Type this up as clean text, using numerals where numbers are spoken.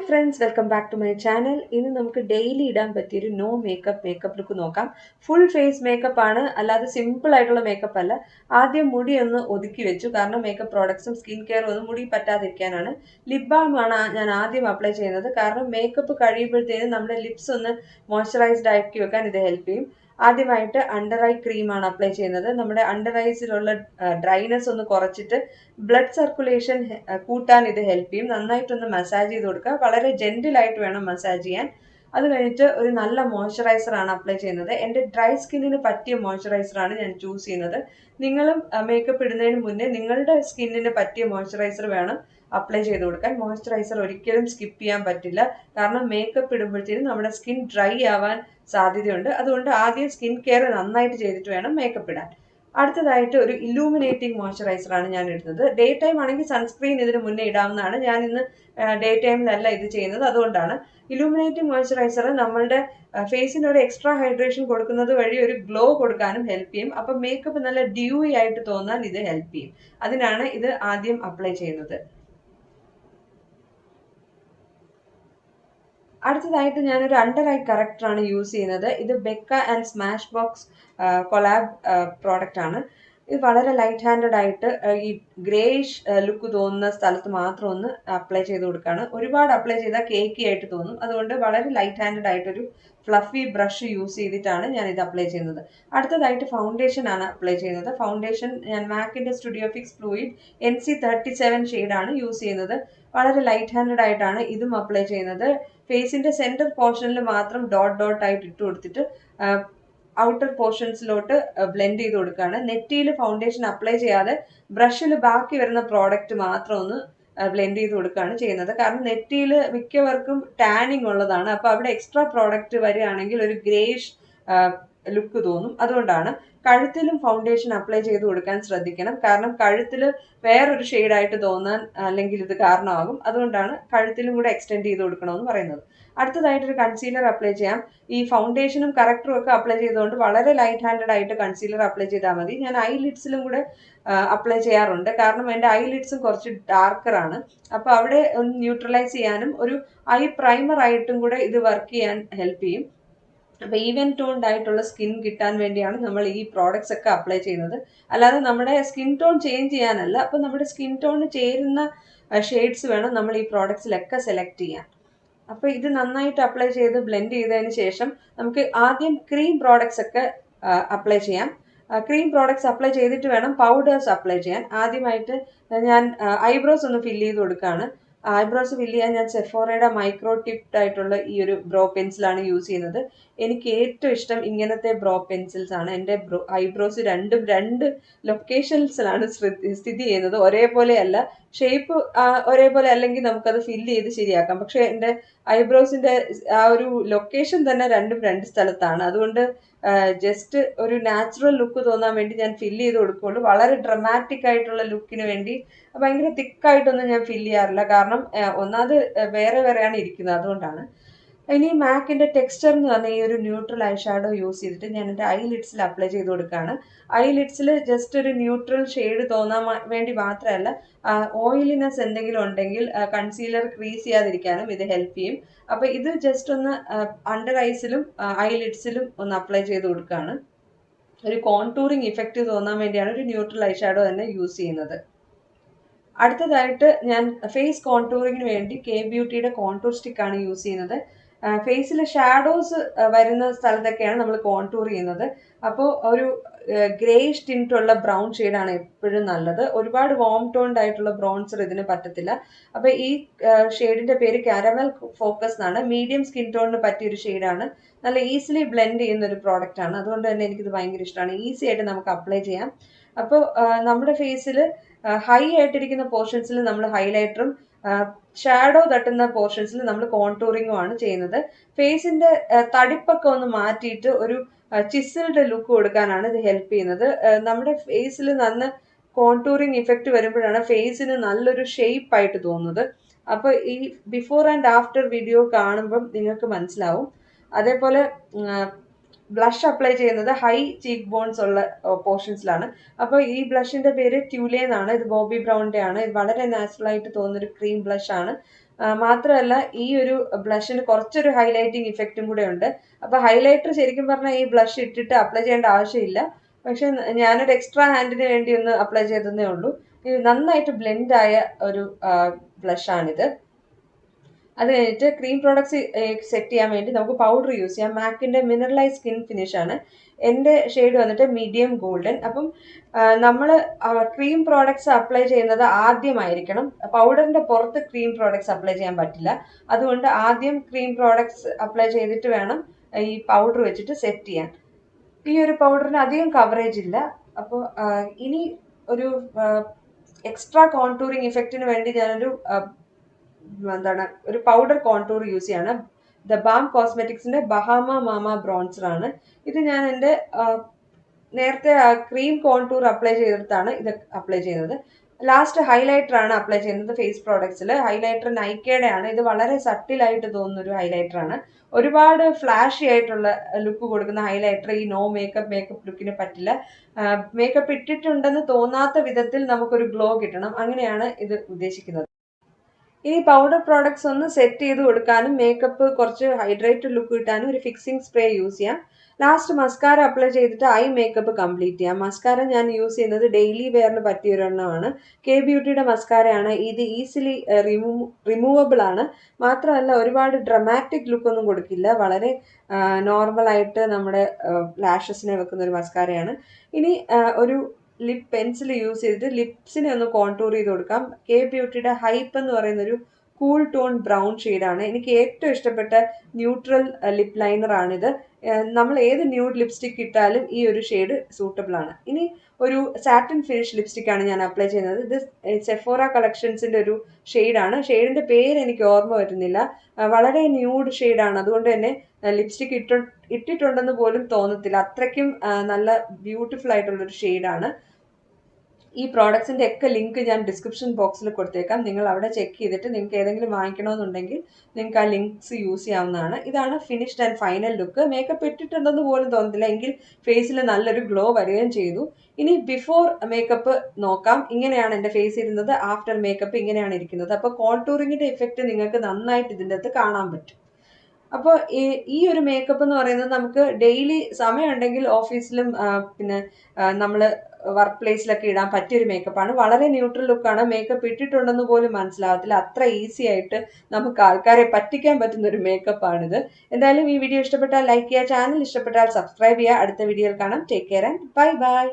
friends, welcome back to my channel. ഇന്ന് നമുക്ക് daily ഇടാൻ പറ്റിയ ഒരു നോ മേക്കപ്പ് ലുക്ക് നോക്കാം. ഫുൾ ഫേസ് മേക്കപ്പ് ആണ്, അല്ലാതെ സിമ്പിൾ ആയിട്ടുള്ള മേക്കപ്പ് അല്ല. ആദ്യം മുടി ഒന്ന് ഒതുക്കി വെച്ചു, കാരണം മേക്കപ്പ് പ്രോഡക്ട്സും സ്കിൻ കെയറും ഒന്നും മുടി പറ്റാതിരിക്കാനാണ്. ലിപ് ബാം ആണ് ഞാൻ ആദ്യം അപ്ലൈ ചെയ്യുന്നത്, കാരണം മേക്കപ്പ് കഴിയുമ്പോഴത്തേനും നമ്മുടെ ലിപ്സ് ഒന്ന് മോയ്സ്ചറൈസ്ഡ് ആക്കി വെക്കാൻ ഇത് ഹെൽപ്പ് ചെയ്യും. ആദ്യമായിട്ട് അണ്ടർ ഐ ക്രീമാണ് അപ്ലൈ ചെയ്യുന്നത്. നമ്മുടെ അണ്ടർ ഐസിലുള്ള ഡ്രൈനെസ് ഒന്ന് കുറച്ചിട്ട് ബ്ലഡ് സർക്കുലേഷൻ കൂട്ടാൻ ഇത് ഹെൽപ്പ് ചെയ്യും. നന്നായിട്ടൊന്ന് മസാജ് ചെയ്ത് കൊടുക്കുക, വളരെ ജെന്റിലായിട്ട് വേണം മസാജ് ചെയ്യാൻ. അത് കഴിഞ്ഞിട്ട് ഒരു നല്ല മോയ്സ്ചറൈസർ ആണ് അപ്ലൈ ചെയ്യുന്നത്. എൻ്റെ ഡ്രൈ സ്കിന്നിന് പറ്റിയ മോയ്സ്ചറൈസർ ആണ് ഞാൻ ചൂസ് ചെയ്യുന്നത്. നിങ്ങളും മേക്കപ്പ് ഇടുന്നതിന് മുന്നേ നിങ്ങളുടെ സ്കിന്നിന് പറ്റിയ മോയ്സ്ചറൈസർ വേണം അപ്ലൈ ചെയ്ത് കൊടുക്കാൻ. മോയ്സ്ചറൈസർ ഒരിക്കലും സ്കിപ്പ് ചെയ്യാൻ പറ്റില്ല, കാരണം മേക്കപ്പ് ഇടുമ്പോഴത്തേനും നമ്മുടെ സ്കിൻ ഡ്രൈ ആവാൻ സാധ്യതയുണ്ട്. അതുകൊണ്ട് ആദ്യം സ്കിൻ കെയർ നന്നായിട്ട് ചെയ്തിട്ട് വേണം മേക്കപ്പ് ഇടാൻ. അടുത്തതായിട്ട് ഒരു ഇല്ലൂമിനേറ്റിംഗ് മോയ്സ്ചറൈസർ ആണ് ഞാൻ ഇടുന്നത്. ഡേ ടൈം ആണെങ്കിൽ സൺസ്ക്രീൻ ഇതിന് മുന്നേ ഇടാവുന്നതാണ്. ഞാൻ ഇന്ന് ഡേ ടൈമിലല്ല ഇത് ചെയ്യുന്നത്, അതുകൊണ്ടാണ്. ഇല്ലൂമിനേറ്റിംഗ് മോയ്സ്ചറൈസർ നമ്മളുടെ ഫേസിന് ഒരു എക്സ്ട്രാ ഹൈഡ്രേഷൻ കൊടുക്കുന്നത് വഴി ഒരു ഗ്ലോ കൊടുക്കാനും ഹെൽപ്പ് ചെയ്യും. അപ്പം മേക്കപ്പ് നല്ല ഡ്യൂയി ആയിട്ട് തോന്നാൻ ഇത് ഹെൽപ്പ് ചെയ്യും. അതിനാണ് ഇത് ആദ്യം അപ്ലൈ ചെയ്യുന്നത്. അടുത്തതായിട്ട് ഞാനൊരു അണ്ടർ ഐ കറക്ടർ ആണ് യൂസ് ചെയ്യുന്നത്. ഇത് ബെക്ക ആൻഡ് സ്മാഷ്ബോക്സ് കൊളാബ് പ്രോഡക്റ്റ് ആണ്. ഇത് വളരെ ലൈറ്റ് ഹാൻഡഡ് ആയിട്ട് ഈ ഗ്രേഷ് ലുക്ക് തോന്നുന്ന സ്ഥലത്ത് മാത്രം ഒന്ന് അപ്ലൈ ചെയ്ത് കൊടുക്കുകയാണ്. ഒരുപാട് അപ്ലൈ ചെയ്താൽ കേക്കി ആയിട്ട് തോന്നും. അതുകൊണ്ട് വളരെ ലൈറ്റ് ഹാൻഡഡ് ആയിട്ടൊരു ഫ്ലഫി ബ്രഷ് യൂസ് ചെയ്തിട്ടാണ് ഞാൻ ഇത് അപ്ലൈ ചെയ്യുന്നത്. അടുത്തതായിട്ട് ഫൗണ്ടേഷൻ ആണ് അപ്ലൈ ചെയ്യുന്നത്. ഫൗണ്ടേഷൻ ഞാൻ മാക്കിൻ്റെ സ്റ്റുഡിയോഫിക്സ് ഫ്ലൂയിഡ് NC37 ഷെയ്ഡാണ് യൂസ് ചെയ്യുന്നത്. വളരെ ലൈറ്റ് ഹാൻഡഡ് ആയിട്ടാണ് ഇതും അപ്ലൈ ചെയ്യുന്നത്. ഫേസിന്റെ സെന്റർ പോർഷനിൽ മാത്രം ഡോട്ട് ആയിട്ട് ഇട്ട് കൊടുത്തിട്ട് ഔട്ടർ പോർഷൻസിലോട്ട് ബ്ലെൻഡ് ചെയ്ത് കൊടുക്കുകയാണ്. നെറ്റിയിൽ ഫൗണ്ടേഷൻ അപ്ലൈ ചെയ്യാതെ ബ്രഷിൽ ബാക്കി വരുന്ന പ്രോഡക്റ്റ് മാത്രം ഒന്ന് ബ്ലെൻഡ് ചെയ്ത് കൊടുക്കുകയാണ് ചെയ്യുന്നത്. കാരണം നെറ്റിയിൽ മിക്കവർക്കും ടാനിങ് ഉള്ളതാണ്. അപ്പോൾ അവിടെ എക്സ്ട്രാ പ്രോഡക്റ്റ് വരികയാണെങ്കിൽ ഒരു ഗ്രേഷ് ലുക്ക് തോന്നും. അതുകൊണ്ടാണ്. കഴുത്തിലും ഫൗണ്ടേഷൻ അപ്ലൈ ചെയ്ത് കൊടുക്കാൻ ശ്രദ്ധിക്കണം, കാരണം കഴുത്തിൽ വേറൊരു ഷെയ്ഡായിട്ട് തോന്നാൻ അല്ലെങ്കിൽ ഇത് കാരണമാകും. അതുകൊണ്ടാണ് കഴുത്തിലും കൂടെ എക്സ്റ്റെൻഡ് ചെയ്ത് കൊടുക്കണമെന്ന് പറയുന്നത്. അടുത്തതായിട്ടൊരു കൺസീലർ അപ്ലൈ ചെയ്യാം. ഈ ഫൗണ്ടേഷനും കറക്ടറും ഒക്കെ അപ്ലൈ ചെയ്തുകൊണ്ട് വളരെ ലൈറ്റ് ഹാൻഡഡ് ആയിട്ട് കൺസീലർ അപ്ലൈ ചെയ്താൽ മതി. ഞാൻ ഐ ലിഡ്സിലും കൂടെ അപ്ലൈ ചെയ്യാറുണ്ട്, കാരണം എൻ്റെ ഐ ലിഡ്സും കുറച്ച് ഡാർക്കറാണ്. അപ്പോൾ അവിടെ ഒന്ന് ന്യൂട്രലൈസ് ചെയ്യാനും ഒരു ഐ പ്രൈമർ ആയിട്ടും കൂടെ ഇത് വർക്ക് ചെയ്യാൻ ഹെൽപ്പ് ചെയ്യും. അപ്പോൾ ഈവൻ ടോൺഡ് ആയിട്ടുള്ള സ്കിൻ കിട്ടാൻ വേണ്ടിയാണ് നമ്മൾ ഈ പ്രോഡക്ട്സ് ഒക്കെ അപ്ലൈ ചെയ്യുന്നത്, അല്ലാതെ നമ്മുടെ സ്കിൻ ടോൺ ചേഞ്ച് ചെയ്യാനല്ല. അപ്പോൾ നമ്മുടെ സ്കിൻ ടോണിന് ചേരുന്ന ഷെയ്ഡ്സ് വേണം നമ്മൾ ഈ പ്രോഡക്ട്സിലൊക്കെ സെലക്ട് ചെയ്യാൻ. അപ്പോൾ ഇത് നന്നായിട്ട് അപ്ലൈ ചെയ്ത് ബ്ലെൻഡ് ചെയ്തതിന് ശേഷം നമുക്ക് ആദ്യം ക്രീം പ്രോഡക്ട്സ് ഒക്കെ അപ്ലൈ ചെയ്യാം. ക്രീം പ്രോഡക്ട്സ് അപ്ലൈ ചെയ്തിട്ട് വേണം പൗഡേഴ്സ് അപ്ലൈ ചെയ്യാൻ. ആദ്യമായിട്ട് ഞാൻ ഐബ്രോസ് ഒന്ന് ഫില്ല് ചെയ്ത് കൊടുക്കുകയാണ്. ഐബ്രോസ് ഫില്ല് ചെയ്യാൻ ഞാൻ സെഫോറയുടെ മൈക്രോ ടിപ്ഡ് ആയിട്ടുള്ള ഈ ഒരു ബ്രോ പെൻസിലാണ് യൂസ് ചെയ്യുന്നത്. എനിക്ക് ഏറ്റവും ഇഷ്ടം ഇങ്ങനത്തെ ബ്രോ പെൻസിൽസ് ആണ്. എൻ്റെ ഐബ്രോസ് രണ്ടും രണ്ട് ലൊക്കേഷൻസിലാണ് സ്ഥിതി ചെയ്യുന്നത്. ഒരേപോലെയല്ല, ഷേപ്പ് ഒരേപോലെ അല്ലെങ്കിൽ നമുക്കത് ഫില്ല് ചെയ്ത് ശരിയാക്കാം. പക്ഷെ എൻ്റെ ഐബ്രോസിൻ്റെ ആ ഒരു ലൊക്കേഷൻ തന്നെ രണ്ടും രണ്ട് സ്ഥലത്താണ്. അതുകൊണ്ട് ജസ്റ്റ് ഒരു നാച്ചുറൽ ലുക്ക് തോന്നാൻ വേണ്ടി ഞാൻ ഫില്ല് ചെയ്ത് കൊടുക്കുകയുള്ളൂ. വളരെ ഡ്രമാറ്റിക് ആയിട്ടുള്ള ലുക്കിന് വേണ്ടി ഭയങ്കര തിക്കായിട്ടൊന്നും ഞാൻ ഫില്ല് ചെയ്യാറില്ല, കാരണം ഒന്നാമത് വേറെയാണ് ഇരിക്കുന്നത്, അതുകൊണ്ടാണ്. ഇനി മാക്കിൻ്റെ ടെക്സ്ചർ എന്ന് പറഞ്ഞ ഈ ഒരു ന്യൂട്രൽ ഐഷാഡോ യൂസ് ചെയ്തിട്ട് ഞാൻ എൻ്റെ ഐ ലിഡ്സിൽ അപ്ലൈ ചെയ്ത് കൊടുക്കുകയാണ്. ഐ ലിഡ്സിൽ ജസ്റ്റ് ഒരു ന്യൂട്രൽ ഷെയ്ഡ് തോന്നാൻ വേണ്ടി മാത്രമല്ല, ഓയിലിനെസ് എന്തെങ്കിലും ഉണ്ടെങ്കിൽ കൺസീലർ ക്രീസ് ചെയ്യാതിരിക്കാനും ഇത് ഹെൽപ്പ് ചെയ്യും. അപ്പോൾ ഇത് ജസ്റ്റ് ഒന്ന് അണ്ടർ ഐസിലും ഐ ലിഡ്സിലും ഒന്ന് അപ്ലൈ ചെയ്ത് കൊടുക്കുകയാണ്. ഒരു കോൺടൂറിങ് ഇഫക്റ്റ് തോന്നാൻ വേണ്ടിയാണ് ഒരു ന്യൂട്രൽ ഐഷാഡോ തന്നെ യൂസ് ചെയ്യുന്നത്. അടുത്തതായിട്ട് ഞാൻ ഫേസ് കോൺടൂറിങ്ങിന് വേണ്ടി കെ ബ്യൂട്ടിയുടെ കോൺടൂർ സ്റ്റിക്കാണ് യൂസ് ചെയ്യുന്നത്. ഫേസിൽ ഷാഡോസ് വരുന്ന സ്ഥലത്തൊക്കെയാണ് നമ്മൾ കോൺടൂർ ചെയ്യുന്നത്. അപ്പോൾ ഒരു ഗ്രേഷ് ടിൻറ്റുള്ള ബ്രൗൺ ഷെയ്ഡാണ് എപ്പോഴും നല്ലത്. ഒരുപാട് വോം ടോൺഡ് ആയിട്ടുള്ള ബ്രൗൺസർ ഇതിന് പറ്റത്തില്ല. അപ്പോൾ ഈ ഷെയ്ഡിൻ്റെ പേര് കാരമൽ ഫോക്കസ് എന്നാണ്. മീഡിയം സ്കിൻ ടോണിന് പറ്റിയൊരു ഷെയ്ഡാണ്. നല്ല ഈസിലി ബ്ലെൻഡ് ചെയ്യുന്ന ഒരു പ്രോഡക്റ്റാണ്. അതുകൊണ്ട് തന്നെ എനിക്കിത് ഭയങ്കര ഇഷ്ടമാണ്. ഈസി ആയിട്ട് നമുക്ക് അപ്ലൈ ചെയ്യാം. അപ്പോൾ നമ്മുടെ ഫേസിൽ ഹൈ ആയിട്ടിരിക്കുന്ന പോർഷൻസിൽ നമ്മൾ ഹൈലൈറ്ററും ഷാഡോ തട്ടുന്ന പോർഷൻസിൽ നമ്മൾ കോൺടൂറിങ്ങും ആണ് ചെയ്യുന്നത്. ഫേസിന്റെ തടിപ്പൊക്കെ ഒന്ന് മാറ്റിയിട്ട് ഒരു ചിസിൽഡ് ലുക്ക് കൊടുക്കാനാണ് ഇത് ഹെൽപ്പ് ചെയ്യുന്നത്. നമ്മുടെ ഫേസിൽ നല്ല കോൺടൂറിങ് ഇഫക്റ്റ് വരുമ്പോഴാണ് ഫേസിന് നല്ലൊരു ഷേപ്പ് ആയിട്ട് തോന്നുന്നത്. അപ്പോൾ ഈ ബിഫോർ ആൻഡ് ആഫ്റ്റർ വീഡിയോ കാണുമ്പം നിങ്ങൾക്ക് മനസ്സിലാവും. അതേപോലെ ബ്ലഷ് അപ്ലൈ ചെയ്യുന്നത് ഹൈ ചീക്ക് ബോൺസ് ഉള്ള പോർഷൻസിലാണ്. അപ്പോൾ ഈ ബ്ലഷിൻ്റെ പേര് ട്യൂലേ എന്നാണ്. ഇത് ബോബി ബ്രൗണിൻ്റെ ആണ്. ഇത് വളരെ നാച്ചുറൽ ആയിട്ട് തോന്നുന്നൊരു ക്രീം ബ്ലഷ് ആണ്. മാത്രമല്ല ഈ ഒരു ബ്ലഷിന് കുറച്ചൊരു ഹൈലൈറ്റിംഗ് ഇഫക്റ്റും കൂടെ ഉണ്ട്. അപ്പോൾ ഹൈലൈറ്റർ ശരിക്കും പറഞ്ഞാൽ ഈ ബ്ലഷ് ഇട്ടിട്ട് അപ്ലൈ ചെയ്യേണ്ട ആവശ്യമില്ല. പക്ഷെ ഞാനൊരു എക്സ്ട്രാ ഹാൻഡിന് വേണ്ടി ഒന്ന് അപ്ലൈ ചെയ്തതേ ഉള്ളൂ. ഇത് നന്നായിട്ട് ബ്ലെൻഡ് ആയ ഒരു ബ്ലഷാണിത്. അത് കഴിഞ്ഞിട്ട് ക്രീം പ്രോഡക്ട്സ് സെറ്റ് ചെയ്യാൻ വേണ്ടി നമുക്ക് പൗഡർ യൂസ് ചെയ്യാം. മാക്കിൻ്റെ മിനറലൈസ് സ്കിൻ ഫിനിഷ് ആണ്. എൻ്റെ ഷെയ്ഡ് വന്നിട്ട് മീഡിയം ഗോൾഡൻ. അപ്പം നമ്മൾ ക്രീം പ്രോഡക്ട്സ് അപ്ലൈ ചെയ്യുന്നത് ആദ്യമായിരിക്കണം. പൗഡറിൻ്റെ പുറത്ത് ക്രീം പ്രോഡക്ട്സ് അപ്ലൈ ചെയ്യാൻ പറ്റില്ല. അതുകൊണ്ട് ആദ്യം ക്രീം പ്രോഡക്ട്സ് അപ്ലൈ ചെയ്തിട്ട് വേണം ഈ പൗഡർ വെച്ചിട്ട് സെറ്റ് ചെയ്യാൻ. ഈ ഒരു പൗഡറിന് അധികം കവറേജ് ഇല്ല. അപ്പോൾ ഇനി ഒരു എക്സ്ട്രാ കോൺടൂറിങ് ഇഫക്റ്റിന് വേണ്ടി ഞാനൊരു ഒരു പൗഡർ കോൺടൂർ യൂസ് ചെയ്യാണ്. ദ ബാം കോസ്മെറ്റിക്സിന്റെ ബഹാമ മാമ ബ്രോൺസർ ആണ്. ഇത് ഞാൻ എൻ്റെ നേരത്തെ ക്രീം കോൺടൂർ അപ്ലൈ ചെയ്തിട്ടാണ് ഇത് അപ്ലൈ ചെയ്യുന്നത്. ലാസ്റ്റ് ഹൈലൈറ്റർ ആണ് അപ്ലൈ ചെയ്യുന്നത് ഫേസ് പ്രോഡക്ട്സിൽ. ഹൈലൈറ്റർ നൈക്കയുടെ ആണ്. ഇത് വളരെ സട്ടിലായിട്ട് തോന്നുന്ന ഒരു ഹൈലൈറ്റർ ആണ്. ഒരുപാട് ഫ്ലാഷി ആയിട്ടുള്ള ലുക്ക് കൊടുക്കുന്ന ഹൈലൈറ്റർ ഈ നോ മേക്കപ്പ് ലുക്കിന് പറ്റില്ല. മേക്കപ്പ് ഇട്ടിട്ടുണ്ടെന്ന് തോന്നാത്ത വിധത്തിൽ നമുക്കൊരു ഗ്ലോ കിട്ടണം. അങ്ങനെയാണ് ഇത് ഉദ്ദേശിക്കുന്നത്. ഈ പൗഡർ പ്രോഡക്ട്സ് ഒന്ന് സെറ്റ് ചെയ്ത് കൊടുക്കാനും മേക്കപ്പ് കുറച്ച് ഹൈഡ്രേറ്റഡ് ലുക്ക് കിട്ടാനും ഒരു ഫിക്സിംഗ് സ്പ്രേ യൂസ് ചെയ്യാം. ലാസ്റ്റ് മസ്കാര അപ്ലൈ ചെയ്തിട്ട് ഐ മേക്കപ്പ് കംപ്ലീറ്റ് ചെയ്യാം. മസ്കാര ഞാൻ യൂസ് ചെയ്യുന്നത് ഡെയിലി വെയറിന് പറ്റിയ ഒരെണ്ണമാണ്. കെ ബ്യൂട്ടിയുടെ മസ്കാരയാണ്. ഇത് ഈസിലി റിമൂവബിൾ ആണ്. മാത്രമല്ല ഒരുപാട് ഡ്രമാറ്റിക് ലുക്ക് ഒന്നും കൊടുക്കില്ല. വളരെ നോർമലായിട്ട് നമ്മുടെ ലാഷസിനെ വെക്കുന്ന ഒരു മസ്കാരയാണ്. ഇനി ഒരു ലിപ് പെൻസിൽ യൂസ് ചെയ്തിട്ട് ലിപ്സിനെ ഒന്ന് കോൺടൂർ ചെയ്ത് കൊടുക്കാം. കെ ബ്യൂട്ടിയുടെ ഹൈപ്പ് എന്ന് പറയുന്നൊരു കൂൾ ടോൺ ബ്രൗൺ ഷെയ്ഡാണ്. എനിക്ക് ഏറ്റവും ഇഷ്ടപ്പെട്ട ന്യൂട്രൽ ലിപ് ലൈനറാണിത്. നമ്മൾ ഏത് ന്യൂഡ് ലിപ്സ്റ്റിക് ഇട്ടാലും ഈ ഒരു ഷെയ്ഡ് സൂട്ടബിൾ ആണ്. ഇനി ഒരു സാറ്റിൻ ഫിനിഷ് ലിപ്സ്റ്റിക് ആണ് ഞാൻ അപ്ലൈ ചെയ്യുന്നത്. ഇത് സെഫോറ കളക്ഷൻസിൻ്റെ ഒരു ഷെയ്ഡാണ്. ഷെയ്ഡിൻ്റെ പേര് എനിക്ക് ഓർമ്മ വരുന്നില്ല. വളരെ ന്യൂഡ് ഷെയ്ഡാണ്. അതുകൊണ്ട് തന്നെ ലിപ്സ്റ്റിക് ഇട്ടിട്ടുണ്ടെന്ന് പോലും തോന്നത്തില്ല. അത്രയ്ക്കും നല്ല ബ്യൂട്ടിഫുൾ ആയിട്ടുള്ളൊരു ഷെയ്ഡാണ്. ഈ പ്രോഡക്ട്സിൻ്റെ ഒക്കെ ലിങ്ക് ഞാൻ ഡിസ്ക്രിപ്ഷൻ ബോക്സിൽ കൊടുത്തേക്കാം. നിങ്ങൾ അവിടെ ചെക്ക് ചെയ്തിട്ട് നിങ്ങൾക്ക് ഏതെങ്കിലും വാങ്ങിക്കണമെന്നുണ്ടെങ്കിൽ നിങ്ങൾക്ക് ആ ലിങ്ക്സ് യൂസ് ചെയ്യാവുന്നതാണ്. ഇതാണ് finished and final look. Makeup ഇട്ടിട്ടുണ്ടെന്ന് പോലും തോന്നുന്നില്ല. എങ്കിൽ ഫേസിൽ നല്ലൊരു ഗ്ലോ വരികയും ചെയ്തു. ഇനി ബിഫോർ മേക്കപ്പ് നോക്കാം. ഇങ്ങനെയാണ് എൻ്റെ ഫേസ് ഇരുന്നത്. ആഫ്റ്റർ മേക്കപ്പ് ഇങ്ങനെയാണ് ഇരിക്കുന്നത്. അപ്പോൾ കോൺടൂറിങ്ങിൻ്റെ ഇഫക്റ്റ് നിങ്ങൾക്ക് നന്നായിട്ട് ഇതിൻ്റെ അകത്ത് കാണാൻ പറ്റും. അപ്പോൾ ഈ ഒരു മേക്കപ്പ് എന്ന് പറയുന്നത് നമുക്ക് ഡെയിലി സമയമുണ്ടെങ്കിൽ ഓഫീസിലും പിന്നെ നമ്മൾ വർക്ക് പ്ലേസിലൊക്കെ ഇടാൻ പറ്റിയൊരു മേക്കപ്പാണ്. വളരെ ന്യൂട്രൽ ലുക്കാണ്. മേക്കപ്പ് ഇട്ടിട്ടുണ്ടെന്ന് പോലും മനസ്സിലാവത്തില്ല. അത്ര ഈസി ആയിട്ട് നമുക്ക് ആൾക്കാരെ പറ്റിക്കാൻ പറ്റുന്ന ഒരു മേക്കപ്പാണിത്. എന്തായാലും ഈ വീഡിയോ ഇഷ്ടപ്പെട്ടാൽ ലൈക്ക് ചെയ്യുക. ചാനൽ ഇഷ്ടപ്പെട്ടാൽ സബ്സ്ക്രൈബ് ചെയ്യുക. അടുത്ത വീഡിയോയിൽ കാണാം. Take care and bye bye.